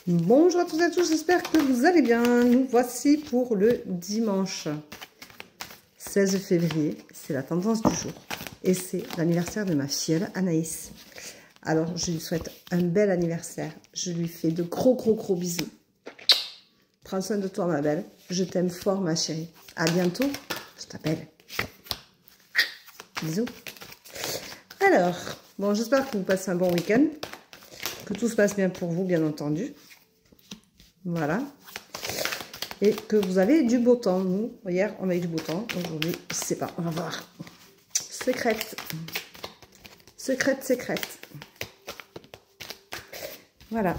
Bonjour à toutes et à tous, j'espère que vous allez bien. Nous voici pour le dimanche 16 février. C'est la tendance du jour. Et c'est l'anniversaire de ma filleule Anaïs. Alors, je lui souhaite un bel anniversaire. Je lui fais de gros bisous. Prends soin de toi, ma belle. Je t'aime fort, ma chérie. À bientôt. Je t'appelle. Bisous. Alors, bon, j'espère que vous passez un bon week-end. Que tout se passe bien pour vous, bien entendu. Voilà. Et que vous avez du beau temps. Nous, hier, on a eu du beau temps. Aujourd'hui, je sais pas. On va voir. Secrète. Secrète. Voilà.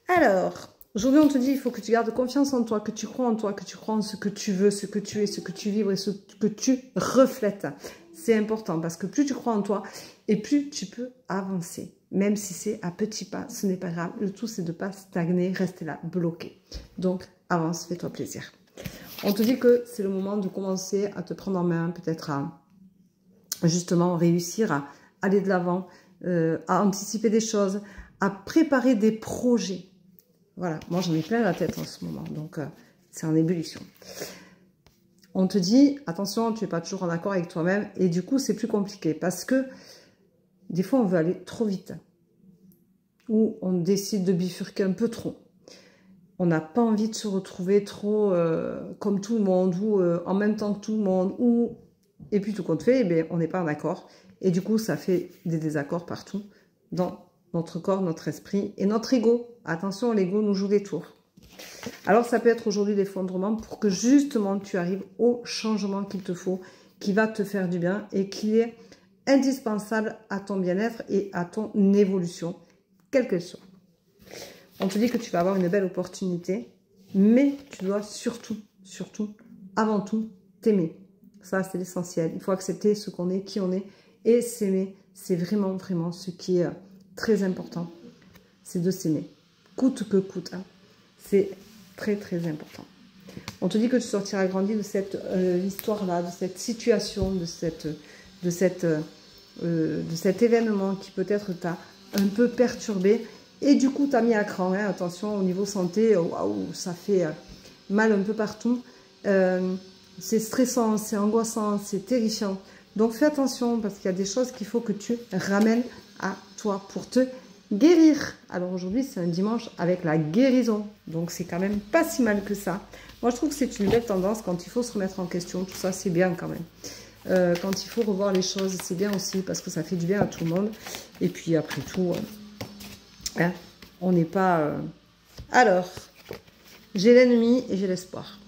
Alors, aujourd'hui, on te dit, il faut que tu gardes confiance en toi, que tu crois en toi, que tu crois en ce que tu veux, ce que tu es, ce que tu vibres et ce que tu reflètes. C'est important parce que plus tu crois en toi et plus tu peux avancer. Même si c'est à petits pas, ce n'est pas grave. Le tout, c'est de ne pas stagner, rester là, bloqué. Donc, avance, fais-toi plaisir. On te dit que c'est le moment de commencer à te prendre en main, peut-être à justement réussir à aller de l'avant, à anticiper des choses, à préparer des projets. Voilà, moi j'en ai plein la tête en ce moment, donc c'est en ébullition. On te dit, attention, tu n'es pas toujours en accord avec toi-même, et du coup c'est plus compliqué, parce que des fois on veut aller trop vite, ou on décide de bifurquer un peu trop. On n'a pas envie de se retrouver trop comme tout le monde, ou en même temps que tout le monde, ou... Et puis tout compte fait, eh bien, on n'est pas en accord, et du coup ça fait des désaccords partout, dans notre corps, notre esprit et notre ego. Attention, l'ego nous joue des tours. Alors, ça peut être aujourd'hui l'effondrement pour que justement tu arrives au changement qu'il te faut, qui va te faire du bien et qui est indispensable à ton bien-être et à ton évolution, quelle qu'elle soit. On te dit que tu vas avoir une belle opportunité, mais tu dois surtout, avant tout, t'aimer. Ça, c'est l'essentiel. Il faut accepter ce qu'on est, qui on est, et s'aimer. C'est vraiment ce qui est très important, c'est de s'aimer, coûte que coûte. Hein. C'est très important. On te dit que tu sortiras grandi de cette histoire-là, de cette situation, de cet événement qui peut-être t'a un peu perturbé et du coup t'as mis à cran. Hein. Attention au niveau santé, waouh, ça fait mal un peu partout. C'est stressant, c'est angoissant, c'est terrifiant. Donc fais attention parce qu'il y a des choses qu'il faut que tu ramènes à toi pour te guérir. Alors aujourd'hui c'est un dimanche avec la guérison, donc c'est quand même pas si mal que ça. Moi je trouve que c'est une belle tendance quand il faut se remettre en question, tout ça c'est bien quand même. Quand il faut revoir les choses c'est bien aussi parce que ça fait du bien à tout le monde. Et puis après tout, hein, on n'est pas... Alors, j'ai l'ennemi et j'ai l'espoir.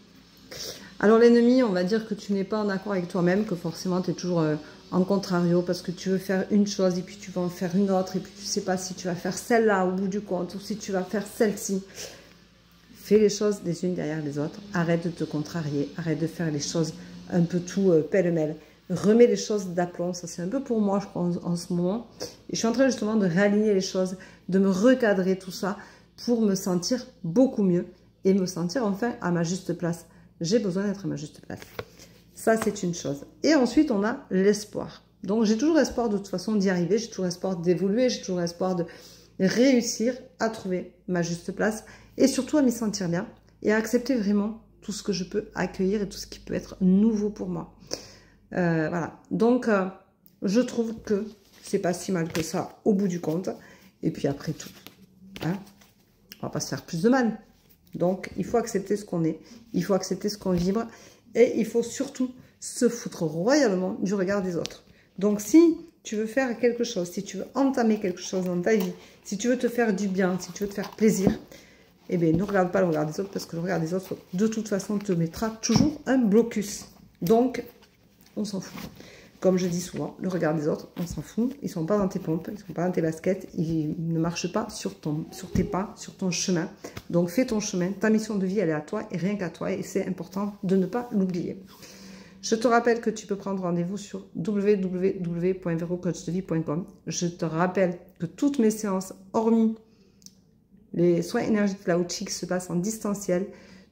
Alors l'ennemi, on va dire que tu n'es pas en accord avec toi-même, que forcément tu es toujours en contrario parce que tu veux faire une chose et puis tu vas en faire une autre et puis tu ne sais pas si tu vas faire celle-là au bout du compte ou si tu vas faire celle-ci. Fais les choses les unes derrière les autres, arrête de te contrarier, arrête de faire les choses un peu tout pêle-mêle. Remets les choses d'aplomb, ça c'est un peu pour moi je crois en ce moment. Et je suis en train justement de réaligner les choses, de me recadrer tout ça pour me sentir beaucoup mieux et me sentir enfin à ma juste place. J'ai besoin d'être à ma juste place. Ça, c'est une chose. Et ensuite, on a l'espoir. Donc, j'ai toujours espoir de toute façon d'y arriver. J'ai toujours espoir d'évoluer. J'ai toujours espoir de réussir à trouver ma juste place. Et surtout, à m'y sentir bien. Et à accepter vraiment tout ce que je peux accueillir et tout ce qui peut être nouveau pour moi. Voilà. Donc, je trouve que c'est pas si mal que ça au bout du compte. Et puis après tout, hein, on va pas se faire plus de mal. Donc, il faut accepter ce qu'on est, il faut accepter ce qu'on vibre et il faut surtout se foutre royalement du regard des autres. Donc, si tu veux faire quelque chose, si tu veux entamer quelque chose dans ta vie, si tu veux te faire du bien, si tu veux te faire plaisir, eh bien, ne regarde pas le regard des autres parce que le regard des autres, de toute façon, te mettra toujours un blocus. Donc, on s'en fout. Comme je dis souvent, le regard des autres, on s'en fout. Ils ne sont pas dans tes pompes, ils ne sont pas dans tes baskets, ils ne marchent pas sur tes pas, sur ton chemin. Donc fais ton chemin, ta mission de vie elle est à toi et rien qu'à toi et c'est important de ne pas l'oublier. Je te rappelle que tu peux prendre rendez-vous sur www.verocoachdevie.com. Je te rappelle que toutes mes séances, hormis les soins énergétiques laotiques, se passent en distanciel.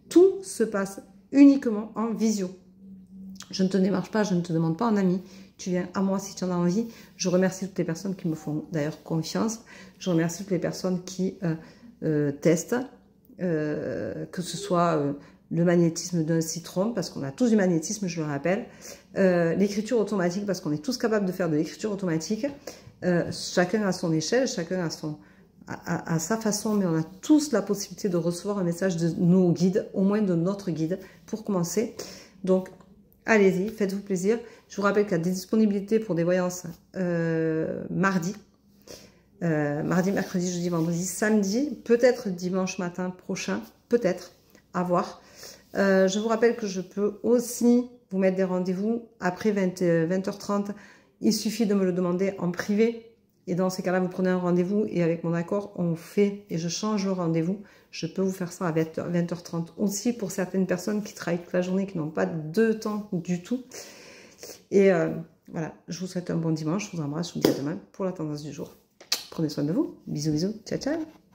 Tout se passe uniquement en visio. Je ne te démarche pas, je ne te demande pas un ami. tu viens à moi si tu en as envie. Je remercie toutes les personnes qui me font d'ailleurs confiance. Je remercie toutes les personnes qui testent, que ce soit le magnétisme d'un citron, parce qu'on a tous du magnétisme, je le rappelle. L'écriture automatique, parce qu'on est tous capables de faire de l'écriture automatique. Chacun à son échelle, chacun à sa façon, mais on a tous la possibilité de recevoir un message de nos guides, au moins de notre guide, pour commencer. Donc, allez-y, faites-vous plaisir. Je vous rappelle qu'il y a des disponibilités pour des voyances mardi, mercredi, jeudi, vendredi, samedi, peut-être dimanche matin prochain, peut-être, à voir. Je vous rappelle que je peux aussi vous mettre des rendez-vous après 20h30. Il suffit de me le demander en privé. Et dans ces cas-là, vous prenez un rendez-vous et avec mon accord, on fait et je change le rendez-vous. Je peux vous faire ça à 20h30 aussi pour certaines personnes qui travaillent toute la journée, qui n'ont pas de temps du tout. Et voilà, je vous souhaite un bon dimanche. Je vous embrasse. Je vous dis à demain pour la tendance du jour. Prenez soin de vous. Bisous, bisous. Ciao, ciao.